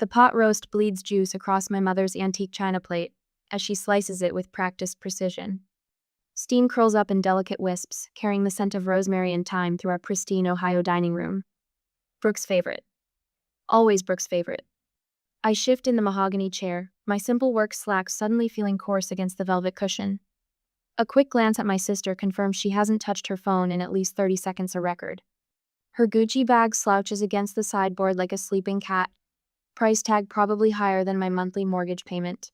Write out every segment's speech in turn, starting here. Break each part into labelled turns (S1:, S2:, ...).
S1: The pot roast bleeds juice across my mother's antique china plate as she slices it with practiced precision. Steam curls up in delicate wisps, carrying the scent of rosemary and thyme through our pristine Ohio dining room. Brooke's favorite. Always Brooke's favorite. I shift in the mahogany chair, my simple work slacks suddenly feeling coarse against the velvet cushion. A quick glance at my sister confirms she hasn't touched her phone in at least 30 seconds a record. Her Gucci bag slouches against the sideboard like a sleeping cat, price tag probably higher than my monthly mortgage payment.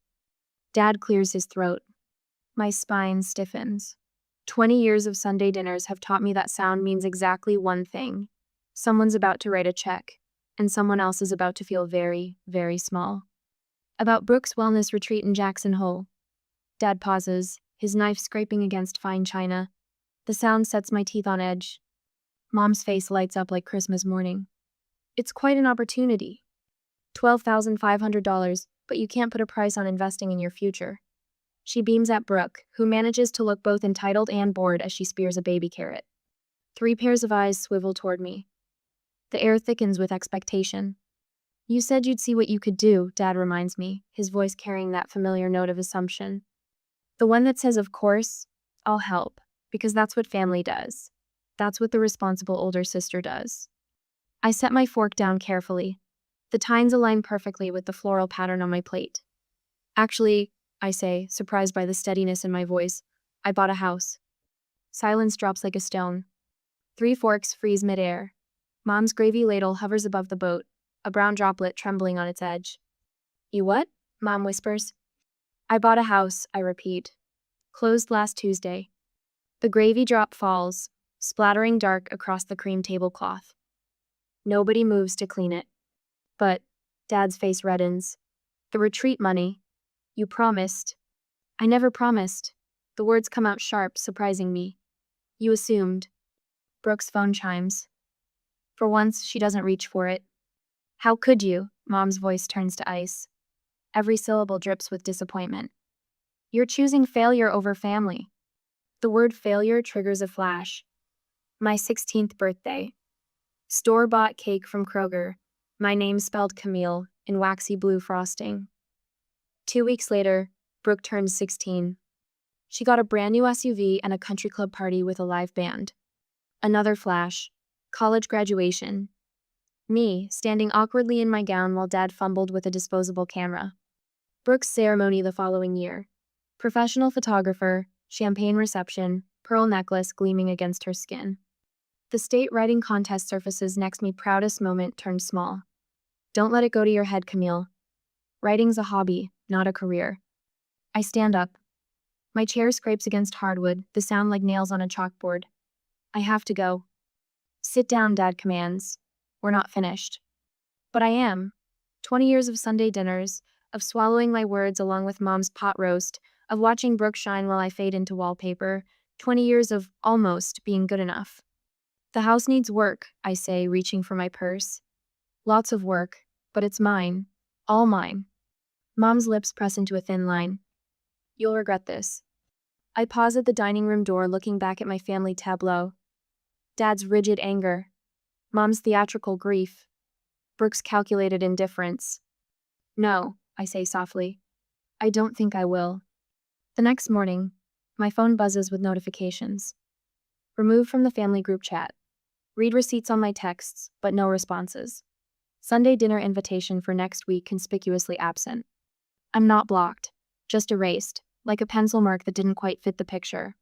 S1: Dad clears his throat. My spine stiffens. 20 years of Sunday dinners have taught me that sound means exactly one thing. Someone's about to write a check, and someone else is about to feel very, very small. About Brooke's wellness retreat in Jackson Hole. Dad pauses, his knife scraping against fine china. The sound sets my teeth on edge. Mom's face lights up like Christmas morning. It's quite an opportunity. $12,500, but you can't put a price on investing in your future. She beams at Brooke, who manages to look both entitled and bored as she spears a baby carrot. 3 pairs of eyes swivel toward me. The air thickens with expectation. You said you'd see what you could do, Dad reminds me, his voice carrying that familiar note of assumption. The one that says, of course, I'll help, because that's what family does. That's what the responsible older sister does. I set my fork down carefully. The tines align perfectly with the floral pattern on my plate. Actually, I say, surprised by the steadiness in my voice, I bought a house. Silence drops like a stone. 3 forks freeze midair. Mom's gravy ladle hovers above the boat, a brown droplet trembling on its edge. You what? Mom whispers. I bought a house, I repeat. Closed last Tuesday. The gravy drop falls, splattering dark across the cream tablecloth. Nobody moves to clean it. But, Dad's face reddens. The retreat money. You promised. I never promised. The words come out sharp, surprising me. You assumed. Brooke's phone chimes. For once, she doesn't reach for it. How could you? Mom's voice turns to ice. Every syllable drips with disappointment. You're choosing failure over family. The word failure triggers a flash. My 16th birthday. Store-bought cake from Kroger. My name spelled Camille in waxy blue frosting. 2 weeks later, Brooke turned 16. She got a brand new SUV and a country club party with a live band. Another flash. College graduation. Me, standing awkwardly in my gown while Dad fumbled with a disposable camera. Brooke's ceremony the following year. Professional photographer, champagne reception, pearl necklace gleaming against her skin. The state writing contest surfaces next me proudest moment turned small. Don't let it go to your head, Camille. Writing's a hobby, not a career. I stand up. My chair scrapes against hardwood, the sound like nails on a chalkboard. I have to go. Sit down, Dad commands. We're not finished. But I am. 20 years of Sunday dinners, of swallowing my words along with Mom's pot roast, of watching Brooke shine while I fade into wallpaper, 20 years of almost being good enough. The house needs work, I say, reaching for my purse. Lots of work, but it's mine. All mine. Mom's lips press into a thin line. You'll regret this. I pause at the dining room door looking back at my family tableau. Dad's rigid anger. Mom's theatrical grief. Brooke's calculated indifference. No, I say softly. I don't think I will. The next morning, my phone buzzes with notifications. Removed from the family group chat. Read receipts on my texts, but no responses. Sunday dinner invitation for next week conspicuously absent. I'm not blocked, just erased, like a pencil mark that didn't quite fit the picture.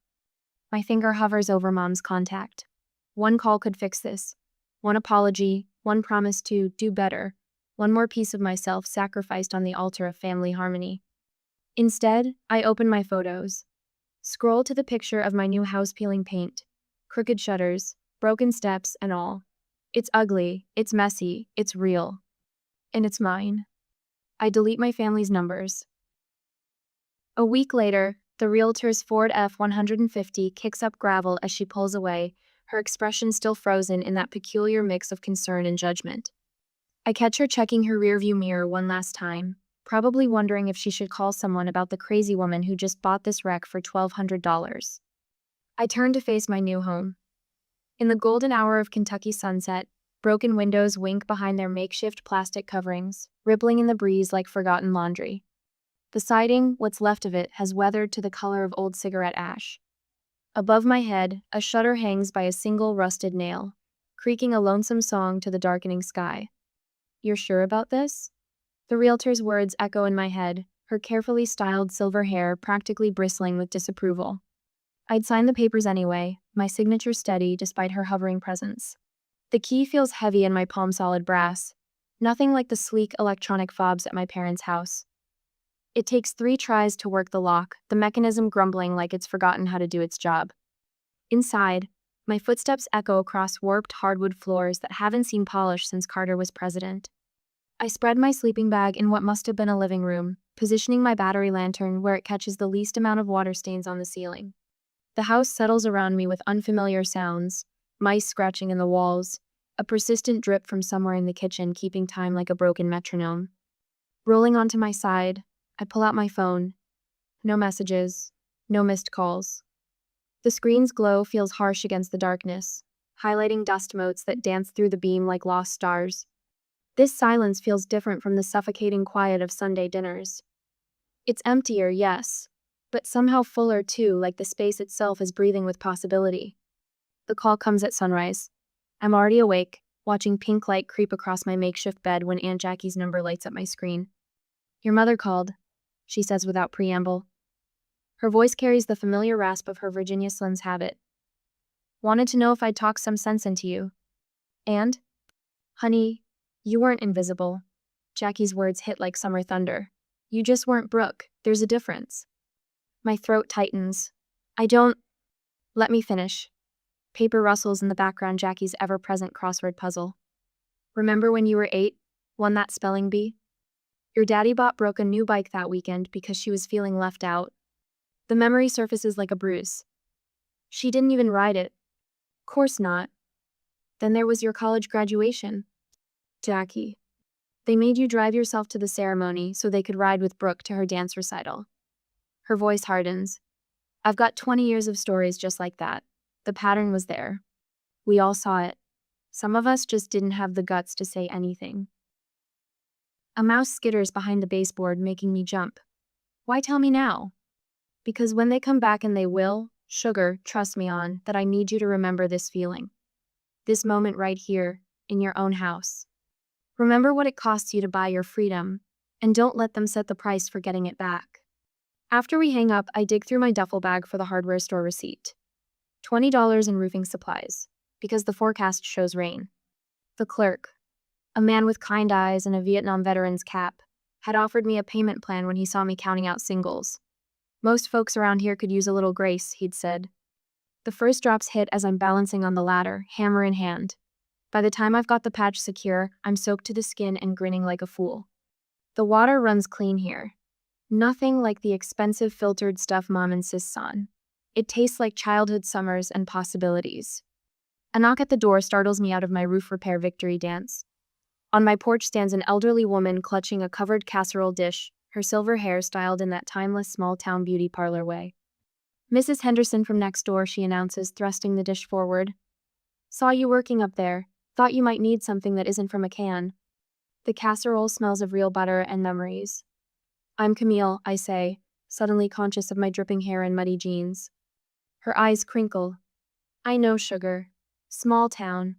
S1: My finger hovers over Mom's contact. One call could fix this. One apology, one promise to do better, one more piece of myself sacrificed on the altar of family harmony. Instead, I open my photos. Scroll to the picture of my new house peeling paint. Crooked shutters, broken steps, and all. It's ugly, it's messy, it's real. And it's mine. I delete my family's numbers. A week later, the realtor's Ford F-150 kicks up gravel as she pulls away, her expression still frozen in that peculiar mix of concern and judgment. I catch her checking her rearview mirror one last time, probably wondering if she should call someone about the crazy woman who just bought this wreck for $1,200. I turn to face my new home. In the golden hour of Kentucky sunset, Broken windows wink behind their makeshift plastic coverings, rippling in the breeze like forgotten laundry. The siding, what's left of it, has weathered to the color of old cigarette ash. Above my head, a shutter hangs by a single rusted nail, creaking a lonesome song to the darkening sky. "You're sure about this?" The realtor's words echo in my head, her carefully styled silver hair practically bristling with disapproval. I'd sign the papers anyway, my signature steady despite her hovering presence. The key feels heavy in my palm, solid brass, nothing like the sleek electronic fobs at my parents' house. It takes 3 tries to work the lock, the mechanism grumbling like it's forgotten how to do its job. Inside, my footsteps echo across warped hardwood floors that haven't seen polish since Carter was president. I spread my sleeping bag in what must have been a living room, positioning my battery lantern where it catches the least amount of water stains on the ceiling. The house settles around me with unfamiliar sounds, mice scratching in the walls, a persistent drip from somewhere in the kitchen keeping time like a broken metronome. Rolling onto my side, I pull out my phone. No messages, no missed calls. The screen's glow feels harsh against the darkness, highlighting dust motes that dance through the beam like lost stars. This silence feels different from the suffocating quiet of Sunday dinners. It's emptier, yes, but somehow fuller too, like the space itself is breathing with possibility. The call comes at sunrise. I'm already awake, watching pink light creep across my makeshift bed when Aunt Jackie's number lights up my screen. "Your mother called," she says without preamble. Her voice carries the familiar rasp of her Virginia Slim's habit. "Wanted to know if I'd talk some sense into you." "And?" "Honey, you weren't invisible." Jackie's words hit like summer thunder. "You just weren't Brooke. There's a difference." My throat tightens. "I don't—" "Let me finish." Paper rustles in the background Jackie's ever-present crossword puzzle. "Remember when you were 8? Won that spelling bee? Your daddy bought Brooke a new bike that weekend because she was feeling left out. The memory surfaces like a bruise. She didn't even ride it." "Course not." "Then there was your college graduation." "Jackie. They made you drive yourself to the ceremony so they could ride with Brooke to her dance recital." Her voice hardens. "I've got 20 years of stories just like that. The pattern was there. We all saw it. Some of us just didn't have the guts to say anything." A mouse skitters behind the baseboard, making me jump. "Why tell me now?" "Because when they come back, and they will, sugar, trust me on, that I need you to remember this feeling. This moment right here, in your own house. Remember what it costs you to buy your freedom, and don't let them set the price for getting it back." After we hang up, I dig through my duffel bag for the hardware store receipt. $20 in roofing supplies, because the forecast shows rain. The clerk, a man with kind eyes and a Vietnam veteran's cap, had offered me a payment plan when he saw me counting out singles. "Most folks around here could use a little grace," he'd said. The first drops hit as I'm balancing on the ladder, hammer in hand. By the time I've got the patch secure, I'm soaked to the skin and grinning like a fool. The water runs clean here. Nothing like the expensive filtered stuff Mom insists on. It tastes like childhood summers and possibilities. A knock at the door startles me out of my roof repair victory dance. On my porch stands an elderly woman clutching a covered casserole dish, her silver hair styled in that timeless small-town beauty parlor way. "Mrs. Henderson from next door," she announces, thrusting the dish forward. "Saw you working up there. Thought you might need something that isn't from a can." The casserole smells of real butter and memories. "I'm Camille," I say, suddenly conscious of my dripping hair and muddy jeans. Her eyes crinkle. "I know, sugar. Small town.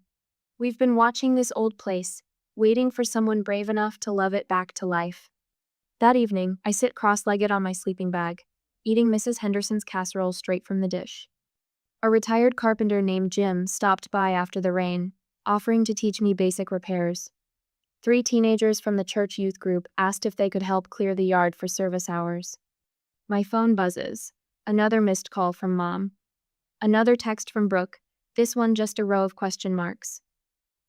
S1: We've been watching this old place, waiting for someone brave enough to love it back to life." That evening, I sit cross-legged on my sleeping bag, eating Mrs. Henderson's casserole straight from the dish. A retired carpenter named Jim stopped by after the rain, offering to teach me basic repairs. 3 teenagers from the church youth group asked if they could help clear the yard for service hours. My phone buzzes. Another missed call from Mom. Another text from Brooke, this one just a row of question marks.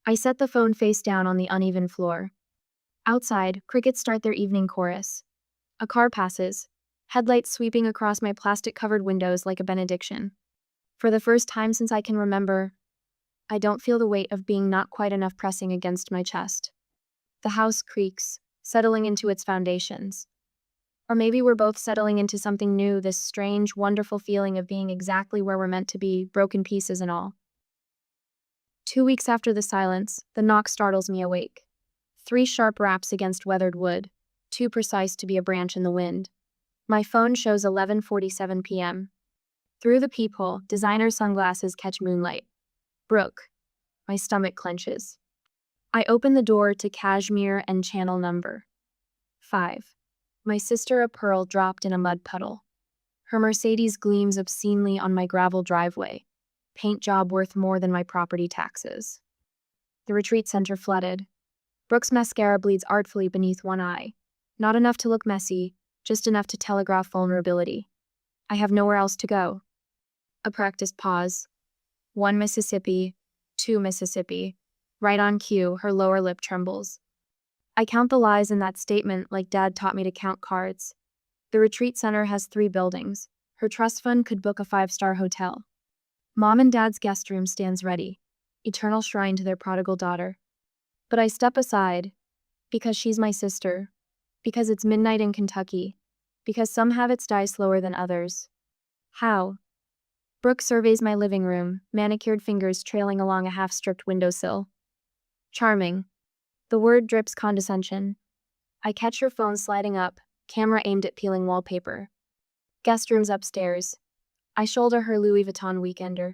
S1: I set the phone face down on the uneven floor. Outside, crickets start their evening chorus. A car passes, headlights sweeping across my plastic-covered windows like a benediction. For the first time since I can remember, I don't feel the weight of being not quite enough pressing against my chest. The house creaks, settling into its foundations. Or maybe we're both settling into something new, this strange, wonderful feeling of being exactly where we're meant to be, broken pieces and all. 2 weeks after the silence, the knock startles me awake. 3 sharp raps against weathered wood, too precise to be a branch in the wind. My phone shows 11:47 p.m. Through the peephole, designer sunglasses catch moonlight. Brooke. My stomach clenches. I open the door to cashmere and channel number 5. My sister, a pearl dropped in a mud puddle. Her Mercedes gleams obscenely on my gravel driveway. Paint job worth more than my property taxes. The retreat center flooded. Brooke's mascara bleeds artfully beneath one eye. Not enough to look messy, just enough to telegraph vulnerability. I have nowhere else to go. A practiced pause. 1 Mississippi, 2 Mississippi. Right on cue, her lower lip trembles. I count the lies in that statement like Dad taught me to count cards. The retreat center has 3 buildings. Her trust fund could book a 5-star hotel. Mom and Dad's guest room stands ready, eternal shrine to their prodigal daughter. But I step aside, because she's my sister, because it's midnight in Kentucky, because some habits die slower than others. How? Brooke surveys my living room, manicured fingers trailing along a half-stripped windowsill. Charming. The word drips condescension. I catch her phone sliding up, camera aimed at peeling wallpaper. Guest room's upstairs. I shoulder her Louis Vuitton weekender.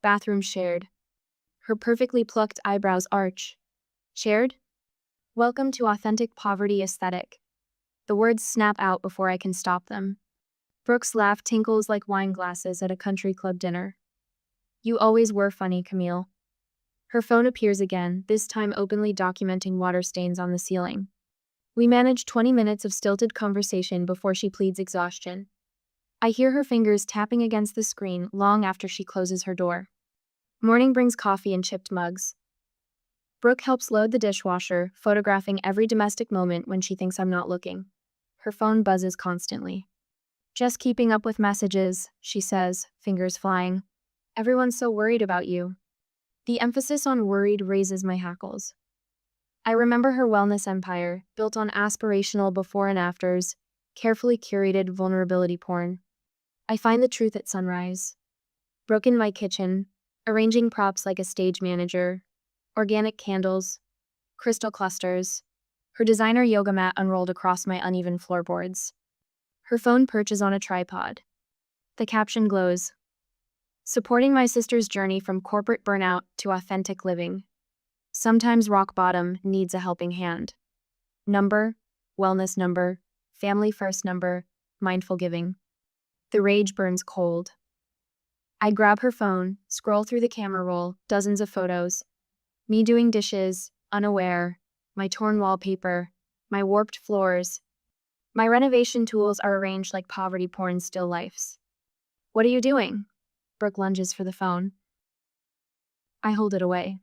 S1: Bathroom shared. Her perfectly plucked eyebrows arch. Shared? Welcome to authentic poverty aesthetic. The words snap out before I can stop them. Brooke's laugh tinkles like wine glasses at a country club dinner. You always were funny, Camille. Her phone appears again, this time openly documenting water stains on the ceiling. We manage 20 minutes of stilted conversation before she pleads exhaustion. I hear her fingers tapping against the screen long after she closes her door. Morning brings coffee in chipped mugs. Brooke helps load the dishwasher, photographing every domestic moment when she thinks I'm not looking. Her phone buzzes constantly. Just keeping up with messages, she says, fingers flying. Everyone's so worried about you. The emphasis on worried raises my hackles. I remember her wellness empire, built on aspirational before and afters, carefully curated vulnerability porn. I find the truth at sunrise. Brooke in my kitchen, arranging props like a stage manager, organic candles, crystal clusters, her designer yoga mat unrolled across my uneven floorboards. Her phone perches on a tripod. The caption glows. Supporting my sister's journey from corporate burnout to authentic living. Sometimes rock bottom needs a helping hand. Number, wellness number, family first number, mindful giving. The rage burns cold. I grab her phone, scroll through the camera roll, dozens of photos. Me doing dishes, unaware, my torn wallpaper, my warped floors. My renovation tools are arranged like poverty porn still lifes. What are you doing? Brooke lunges for the phone. I hold it away.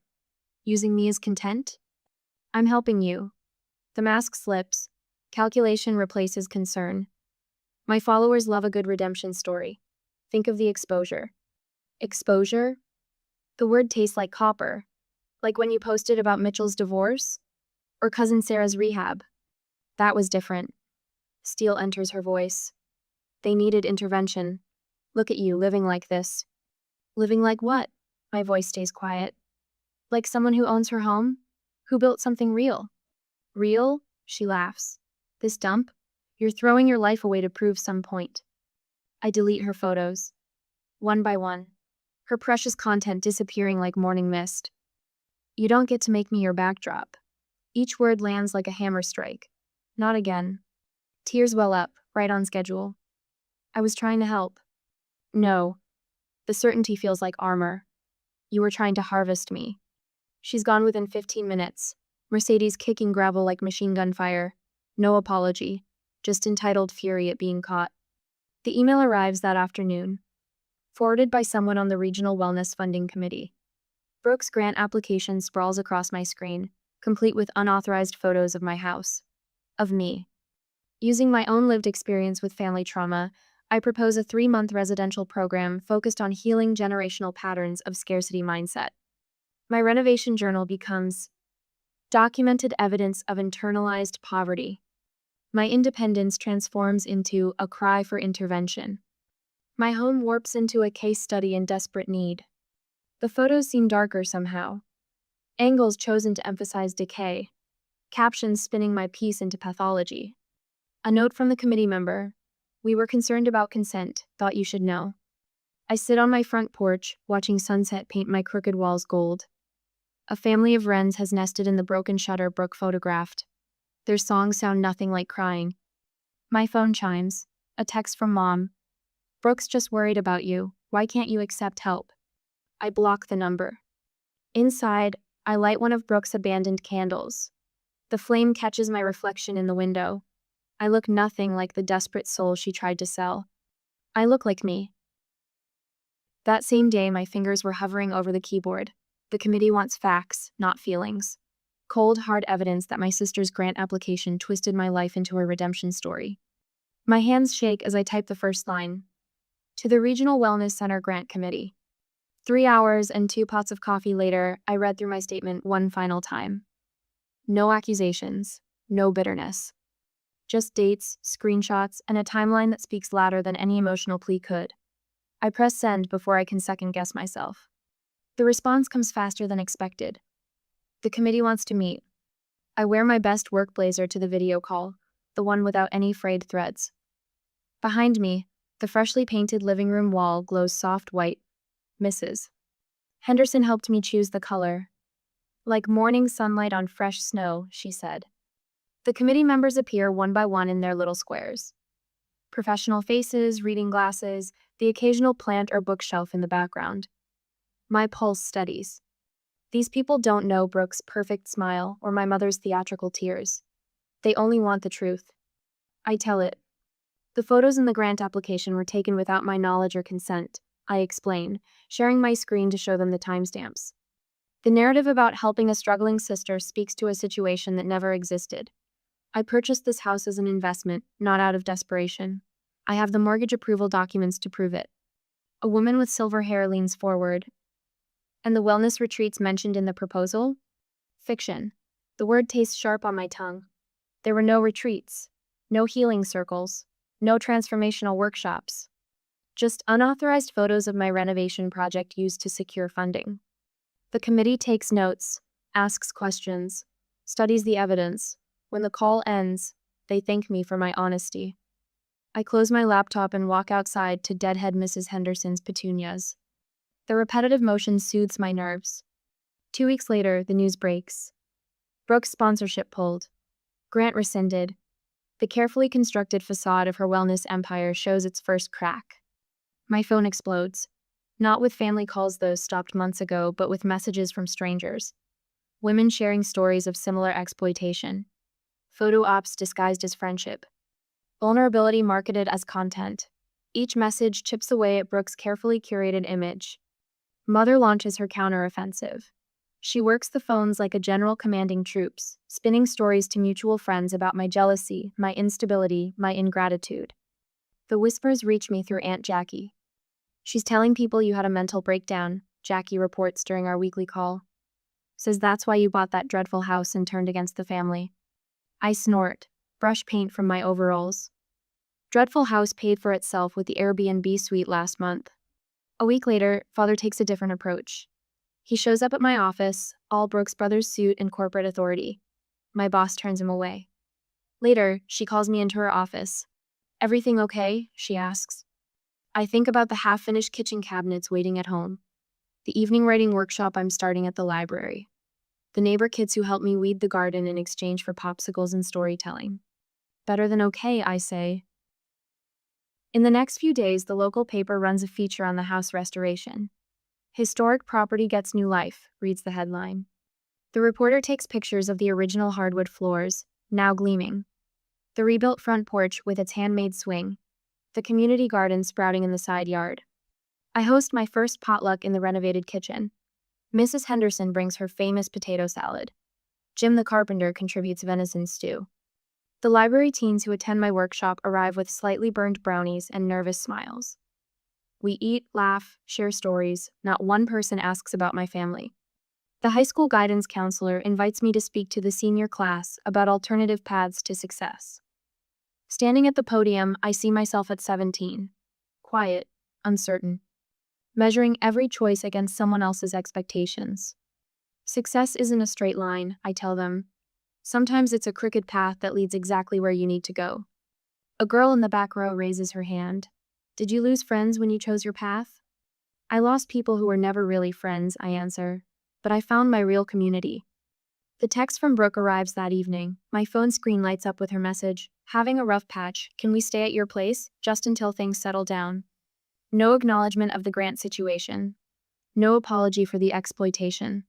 S1: Using me as content? I'm helping you. The mask slips. Calculation replaces concern. My followers love a good redemption story. Think of the exposure. Exposure? The word tastes like copper. Like when you posted about Mitchell's divorce? Or cousin Sarah's rehab? That was different. Steel enters her voice. They needed intervention. Look at you, living like this. Living like what? My voice stays quiet. Like someone who owns her home? Who built something real? Real? She laughs. This dump? You're throwing your life away to prove some point. I delete her photos. One by one. Her precious content disappearing like morning mist. You don't get to make me your backdrop. Each word lands like a hammer strike. Not again. Tears well up, right on schedule. I was trying to help. No. The certainty feels like armor. You were trying to harvest me. She's gone within 15 minutes. Mercedes kicking gravel like machine gun fire. No apology. Just entitled fury at being caught. The email arrives that afternoon. Forwarded by someone on the Regional Wellness Funding Committee. Brooke's grant application sprawls across my screen, complete with unauthorized photos of my house. Of me. Using my own lived experience with family trauma, I propose a 3-month residential program focused on healing generational patterns of scarcity mindset. My renovation journal becomes documented evidence of internalized poverty. My independence transforms into a cry for intervention. My home warps into a case study in desperate need. The photos seem darker somehow, Angles chosen to emphasize decay, captions spinning my piece into pathology. A note from the committee member: "We were concerned about consent, thought you should know." I sit on my front porch, watching sunset paint my crooked walls gold. A family of wrens has nested in the broken shutter Brooke photographed. Their songs sound nothing like crying. My phone chimes. A text from Mom. "Brooke's just worried about you. Why can't you accept help?" I block the number. Inside, I light one of Brooke's abandoned candles. The flame catches my reflection in the window. I look nothing like the desperate soul she tried to sell. I look like me. That same day, my fingers were hovering over the keyboard. The committee wants facts, not feelings. Cold, hard evidence that my sister's grant application twisted my life into a redemption story. My hands shake as I type the first line. To the Regional Wellness Center Grant Committee. 3 hours and 2 pots of coffee later, I read through my statement one final time. No accusations, no bitterness. Just dates, screenshots, and a timeline that speaks louder than any emotional plea could. I press send before I can second-guess myself. The response comes faster than expected. The committee wants to meet. I wear my best work blazer to the video call, the one without any frayed threads. Behind me, the freshly painted living room wall glows soft white. Mrs. Henderson helped me choose the color. Like morning sunlight on fresh snow, she said. The committee members appear one by one in their little squares. Professional faces, reading glasses, the occasional plant or bookshelf in the background. My pulse steadies. These people don't know Brooke's perfect smile or my mother's theatrical tears. They only want the truth. I tell it. The photos in the grant application were taken without my knowledge or consent, I explain, sharing my screen to show them the timestamps. The narrative about helping a struggling sister speaks to a situation that never existed. I purchased this house as an investment, not out of desperation. I have the mortgage approval documents to prove it. A woman with silver hair leans forward. And the wellness retreats mentioned in the proposal? Fiction. The word tastes sharp on my tongue. There were no retreats, no healing circles, no transformational workshops. Just unauthorized photos of my renovation project used to secure funding. The committee takes notes, asks questions, studies the evidence. When the call ends, they thank me for my honesty. I close my laptop and walk outside to deadhead Mrs. Henderson's petunias. The repetitive motion soothes my nerves. 2 weeks later, the news breaks. Brooke's sponsorship pulled. Grant rescinded. The carefully constructed facade of her wellness empire shows its first crack. My phone explodes. Not with family calls those stopped months ago, but with messages from strangers. Women sharing stories of similar exploitation. Photo ops disguised as friendship. Vulnerability marketed as content. Each message chips away at Brooke's carefully curated image. Mother launches her counteroffensive. She works the phones like a general commanding troops, spinning stories to mutual friends about my jealousy, my instability, my ingratitude. The whispers reach me through Aunt Jackie. She's telling people you had a mental breakdown, Jackie reports during our weekly call. Says that's why you bought that dreadful house and turned against the family. I snort, brush paint from my overalls. Dreadful house paid for itself with the Airbnb suite last month. A week later, Father takes a different approach. He shows up at my office, all Brooks Brothers suit and corporate authority. My boss turns him away. Later, she calls me into her office. "Everything okay?" she asks. I think about the half-finished kitchen cabinets waiting at home. The evening writing workshop I'm starting at the library. The neighbor kids who help me weed the garden in exchange for popsicles and storytelling. Better than okay, I say. In the next few days, the local paper runs a feature on the house restoration. "Historic property gets new life," reads the headline. The reporter takes pictures of the original hardwood floors, now gleaming. The rebuilt front porch with its handmade swing. The community garden sprouting in the side yard. I host my first potluck in the renovated kitchen. Mrs. Henderson brings her famous potato salad. Jim the carpenter contributes venison stew. The library teens who attend my workshop arrive with slightly burned brownies and nervous smiles. We eat, laugh, share stories. Not one person asks about my family. The high school guidance counselor invites me to speak to the senior class about alternative paths to success. Standing at the podium, I see myself at 17. Quiet, uncertain. Measuring every choice against someone else's expectations. Success isn't a straight line, I tell them. Sometimes it's a crooked path that leads exactly where you need to go. A girl in the back row raises her hand. Did you lose friends when you chose your path? I lost people who were never really friends, I answer. But I found my real community. The text from Brooke arrives that evening. My phone screen lights up with her message. Having a rough patch. Can we stay at your place? Just until things settle down. No acknowledgement of the grant situation. No apology for the exploitation.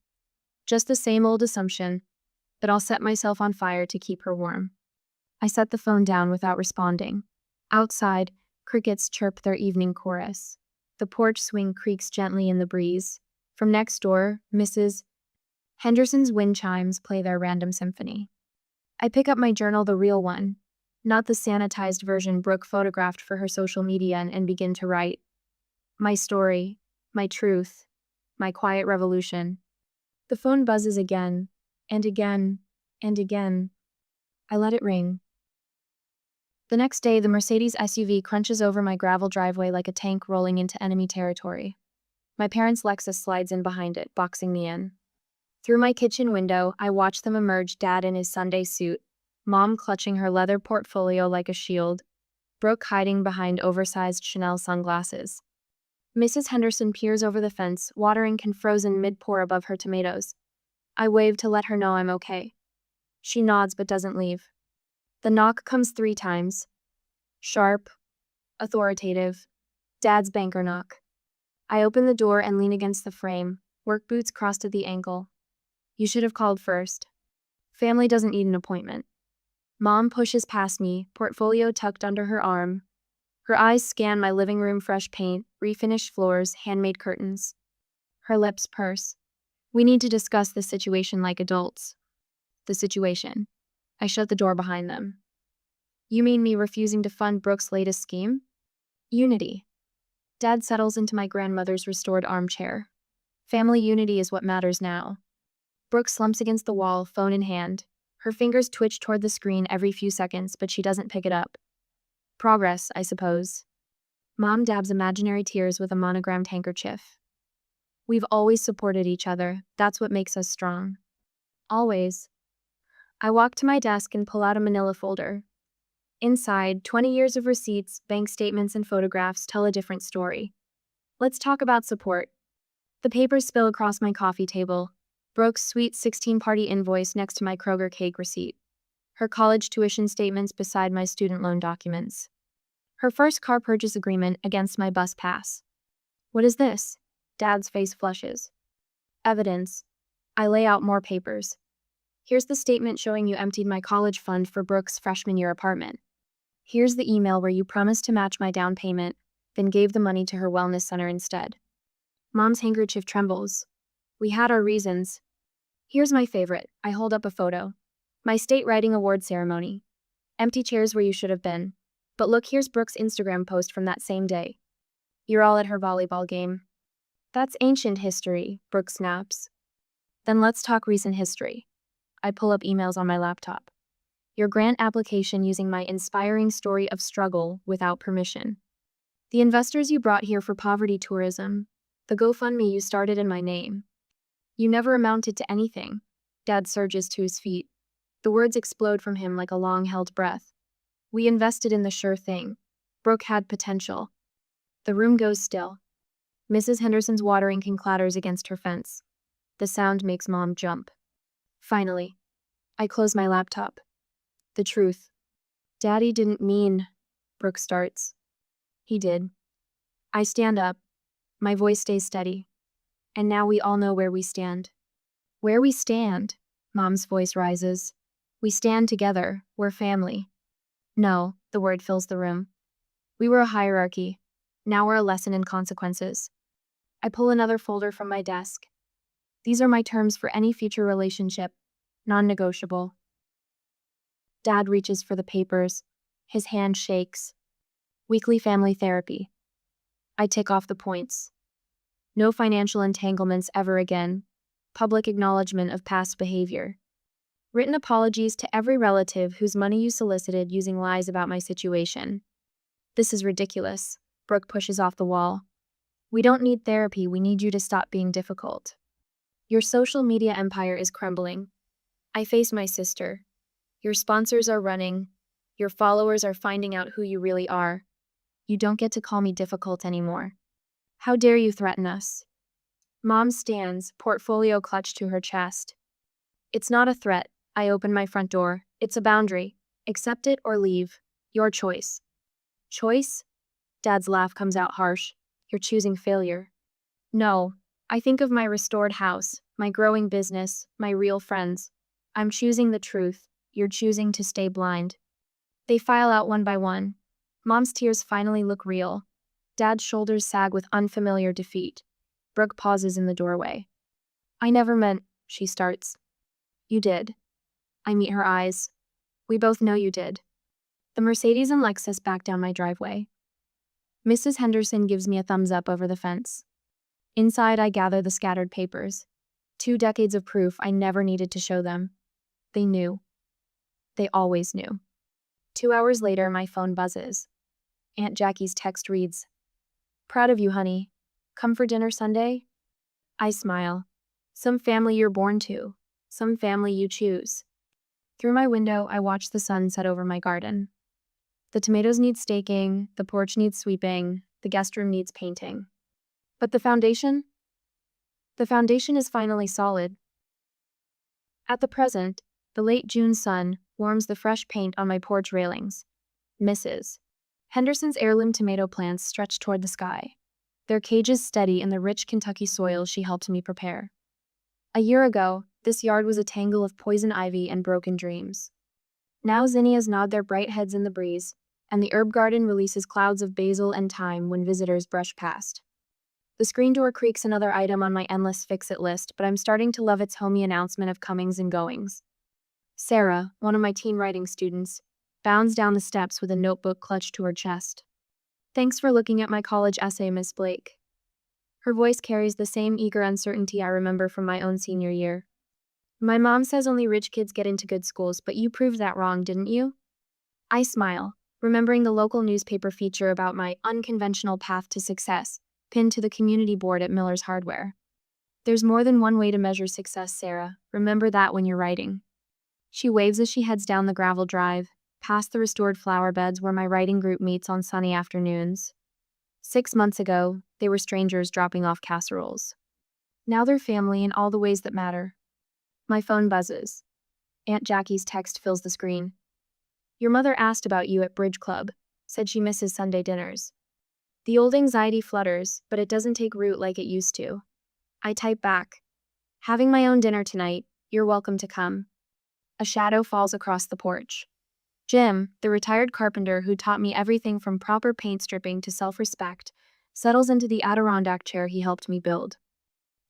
S1: Just the same old assumption that I'll set myself on fire to keep her warm. I set the phone down without responding. Outside, crickets chirp their evening chorus. The porch swing creaks gently in the breeze. From next door, Mrs. Henderson's wind chimes play their random symphony. I pick up my journal, the real one, not the sanitized version Brooke photographed for her social media, and begin to write. My story, my truth, my quiet revolution. The phone buzzes again, and again, and again. I let it ring. The next day, the Mercedes SUV crunches over my gravel driveway like a tank rolling into enemy territory. My parents' Lexus slides in behind it, boxing me in. Through my kitchen window, I watch them emerge, Dad in his Sunday suit, Mom clutching her leather portfolio like a shield, Brooke hiding behind oversized Chanel sunglasses. Mrs. Henderson peers over the fence, watering can frozen mid-pour above her tomatoes. I wave to let her know I'm okay. She nods but doesn't leave. The knock comes 3 times. Sharp, authoritative, Dad's banker knock. I open the door and lean against the frame, work boots crossed at the ankle. You should have called first. Family doesn't need an appointment. Mom pushes past me, portfolio tucked under her arm. Her eyes scan my living room, fresh paint, refinished floors, handmade curtains. Her lips purse. We need to discuss this situation like adults. The situation. I shut the door behind them. You mean me refusing to fund Brooke's latest scheme? Unity. Dad settles into my grandmother's restored armchair. Family unity is what matters now. Brooke slumps against the wall, phone in hand. Her fingers twitch toward the screen every few seconds, but she doesn't pick it up. Progress, I suppose. Mom dabs imaginary tears with a monogrammed handkerchief. We've always supported each other. That's what makes us strong. Always. I walk to my desk and pull out a manila folder. Inside, 20 years of receipts, bank statements, and photographs tell a different story. Let's talk about support. The papers spill across my coffee table. Brooke's sweet 16-party invoice next to my Kroger cake receipt. Her college tuition statements beside my student loan documents. Her first car purchase agreement against my bus pass. What is this? Dad's face flushes. Evidence. I lay out more papers. Here's the statement showing you emptied my college fund for Brooke's freshman year apartment. Here's the email where you promised to match my down payment, then gave the money to her wellness center instead. Mom's handkerchief trembles. We had our reasons. Here's my favorite. I hold up a photo. My state writing award ceremony. Empty chairs where you should have been. But look, here's Brooke's Instagram post from that same day. You're all at her volleyball game. That's ancient history, Brooke snaps. Then let's talk recent history. I pull up emails on my laptop. Your grant application using my inspiring story of struggle without permission. The investors you brought here for poverty tourism. The GoFundMe you started in my name. You never amounted to anything. Dad surges to his feet. The words explode from him like a long-held breath. We invested in the sure thing. Brooke had potential. The room goes still. Mrs. Henderson's watering can clatters against her fence. The sound makes Mom jump. Finally, I close my laptop. The truth. Daddy didn't mean, Brooke starts. He did. I stand up. My voice stays steady. And now we all know where we stand. Where we stand, Mom's voice rises. We stand together. We're family. No, the word fills the room. We were a hierarchy. Now we're a lesson in consequences. I pull another folder from my desk. These are my terms for any future relationship. Non-negotiable. Dad reaches for the papers. His hand shakes. Weekly family therapy. I tick off the points. No financial entanglements ever again. Public acknowledgement of past behavior. Written apologies to every relative whose money you solicited using lies about my situation. This is ridiculous. Brooke pushes off the wall. We don't need therapy, we need you to stop being difficult. Your social media empire is crumbling. I face my sister. Your sponsors are running. Your followers are finding out who you really are. You don't get to call me difficult anymore. How dare you threaten us? Mom stands, portfolio clutched to her chest. It's not a threat. I open my front door. It's a boundary. Accept it or leave. Your choice. Choice? Dad's laugh comes out harsh. You're choosing failure. No. I think of my restored house, my growing business, my real friends. I'm choosing the truth. You're choosing to stay blind. They file out one by one. Mom's tears finally look real. Dad's shoulders sag with unfamiliar defeat. Brooke pauses in the doorway. I never meant, she starts. You did. I meet her eyes. We both know you did. The Mercedes and Lexus back down my driveway. Mrs. Henderson gives me a thumbs up over the fence. Inside, I gather the scattered papers. 2 decades of proof I never needed to show them. They knew. They always knew. 2 hours later, my phone buzzes. Aunt Jackie's text reads, Proud of you, honey. Come for dinner Sunday? I smile. Some family you're born to. Some family you choose. Through my window, I watch the sun set over my garden. The tomatoes need staking, the porch needs sweeping, the guest room needs painting. But the foundation? The foundation is finally solid. At the present, the late June sun warms the fresh paint on my porch railings. Mrs. Henderson's heirloom tomato plants stretch toward the sky, their cages steady in the rich Kentucky soil she helped me prepare. A year ago, this yard was a tangle of poison ivy and broken dreams. Now zinnias nod their bright heads in the breeze, and the herb garden releases clouds of basil and thyme when visitors brush past. The screen door creaks, another item on my endless fix-it list, but I'm starting to love its homey announcement of comings and goings. Sarah, one of my teen writing students, bounds down the steps with a notebook clutched to her chest. Thanks for looking at my college essay, Miss Blake. Her voice carries the same eager uncertainty I remember from my own senior year. My mom says only rich kids get into good schools, but you proved that wrong, didn't you? I smile, remembering the local newspaper feature about my unconventional path to success, pinned to the community board at Miller's Hardware. There's more than one way to measure success, Sarah. Remember that when you're writing. She waves as she heads down the gravel drive, past the restored flower beds where my writing group meets on sunny afternoons. 6 months ago, they were strangers dropping off casseroles. Now they're family in all the ways that matter. My phone buzzes. Aunt Jackie's text fills the screen. Your mother asked about you at Bridge Club, said she misses Sunday dinners. The old anxiety flutters, but it doesn't take root like it used to. I type back. Having my own dinner tonight, you're welcome to come. A shadow falls across the porch. Jim, the retired carpenter who taught me everything from proper paint stripping to self-respect, settles into the Adirondack chair he helped me build.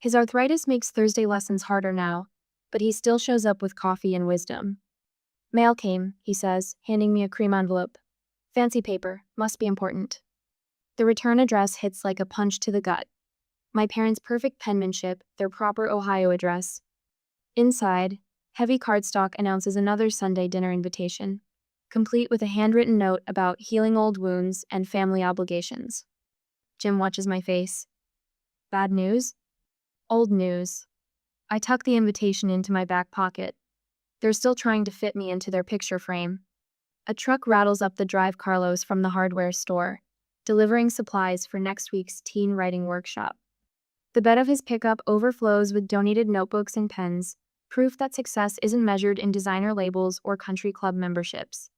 S1: His arthritis makes Thursday lessons harder now, but he still shows up with coffee and wisdom. Mail came, he says, handing me a cream envelope. Fancy paper, must be important. The return address hits like a punch to the gut. My parents' perfect penmanship, their proper Ohio address. Inside, heavy cardstock announces another Sunday dinner invitation, complete with a handwritten note about healing old wounds and family obligations. Jim watches my face. Bad news? Old news. I tuck the invitation into my back pocket. They're still trying to fit me into their picture frame. A truck rattles up the drive Carlos from the hardware store, delivering supplies for next week's teen writing workshop. The bed of his pickup overflows with donated notebooks and pens, proof that success isn't measured in designer labels or country club memberships.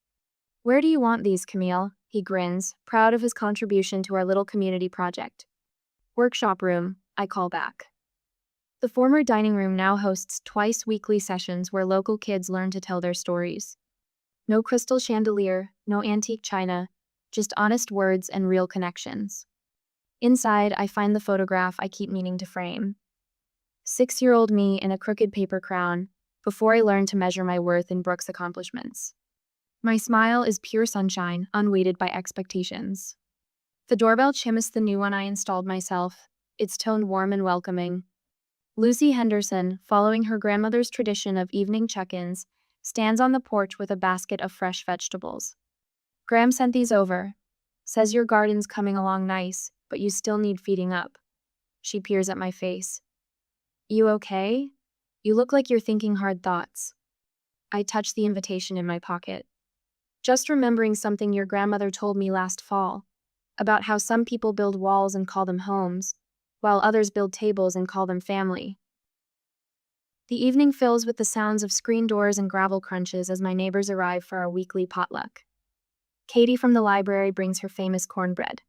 S1: Where do you want these, Camille? He grins, proud of his contribution to our little community project. Workshop room, I call back. The former dining room now hosts twice-weekly sessions where local kids learn to tell their stories. No crystal chandelier, no antique china, just honest words and real connections. Inside, I find the photograph I keep meaning to frame. 6-year-old me in a crooked paper crown, before I learned to measure my worth in Brooke's accomplishments. My smile is pure sunshine, unweighted by expectations. The doorbell chimes, the new one I installed myself, its tone warm and welcoming. Lucy Henderson, following her grandmother's tradition of evening check-ins, stands on the porch with a basket of fresh vegetables. Graham sent these over. Says your garden's coming along nice, but you still need feeding up. She peers at my face. You okay? You look like you're thinking hard thoughts. I touch the invitation in my pocket. Just remembering something your grandmother told me last fall about how some people build walls and call them homes, while others build tables and call them family. The evening fills with the sounds of screen doors and gravel crunches as my neighbors arrive for our weekly potluck. Katie from the library brings her famous cornbread.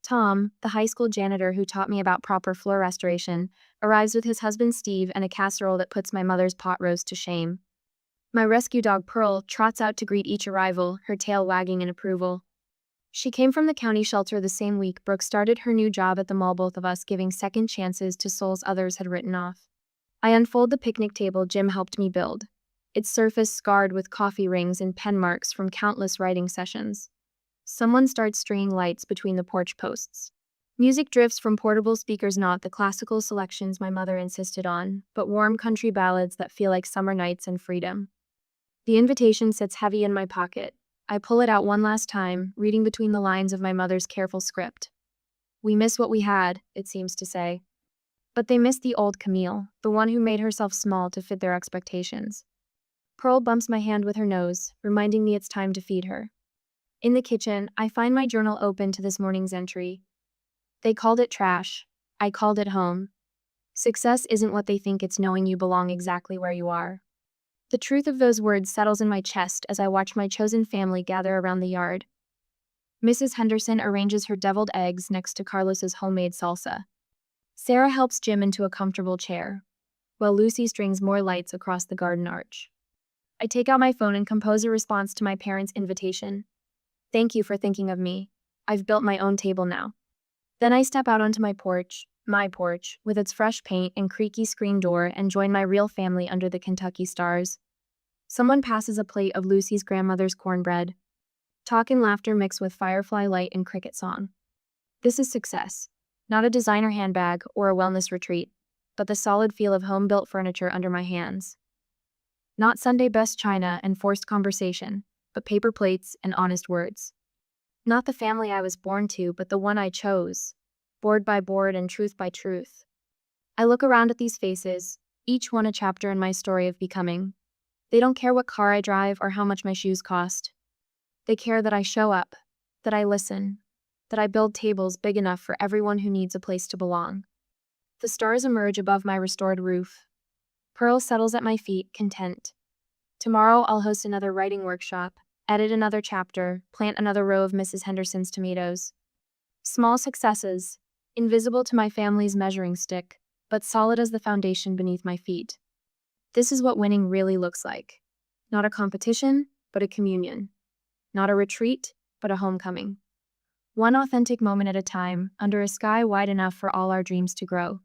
S1: Tom, the high school janitor who taught me about proper floor restoration, arrives with his husband Steve and a casserole that puts my mother's pot roast to shame. My rescue dog Pearl trots out to greet each arrival, her tail wagging in approval. She came from the county shelter the same week Brooke started her new job at the mall, both of us giving second chances to souls others had written off. I unfold the picnic table Jim helped me build, its surface scarred with coffee rings and pen marks from countless writing sessions. Someone starts stringing lights between the porch posts. Music drifts from portable speakers, not the classical selections my mother insisted on, but warm country ballads that feel like summer nights and freedom. The invitation sits heavy in my pocket. I pull it out one last time, reading between the lines of my mother's careful script. We miss what we had, it seems to say. But they miss the old Camille, the one who made herself small to fit their expectations. Pearl bumps my hand with her nose, reminding me it's time to feed her. In the kitchen, I find my journal open to this morning's entry. They called it trash. I called it home. Success isn't what they think, it's knowing you belong exactly where you are. The truth of those words settles in my chest as I watch my chosen family gather around the yard. Mrs. Henderson arranges her deviled eggs next to Carlos's homemade salsa. Sarah helps Jim into a comfortable chair, while Lucy strings more lights across the garden arch. I take out my phone and compose a response to my parents' invitation. Thank you for thinking of me. I've built my own table now. Then I step out onto my porch, with its fresh paint and creaky screen door, and join my real family under the Kentucky stars. Someone passes a plate of Lucy's grandmother's cornbread. Talk and laughter mix with firefly light and cricket song. This is success. Not a designer handbag or a wellness retreat, but the solid feel of home-built furniture under my hands. Not Sunday best china and forced conversation, but paper plates and honest words. Not the family I was born to, but the one I chose, board by board and truth by truth. I look around at these faces, each one a chapter in my story of becoming. They don't care what car I drive or how much my shoes cost. They care that I show up, that I listen, that I build tables big enough for everyone who needs a place to belong. The stars emerge above my restored roof. Pearl settles at my feet, content. Tomorrow I'll host another writing workshop, edit another chapter, plant another row of Mrs. Henderson's tomatoes. Small successes, invisible to my family's measuring stick, but solid as the foundation beneath my feet. This is what winning really looks like. Not a competition, but a communion. Not a retreat, but a homecoming. One authentic moment at a time, under a sky wide enough for all our dreams to grow.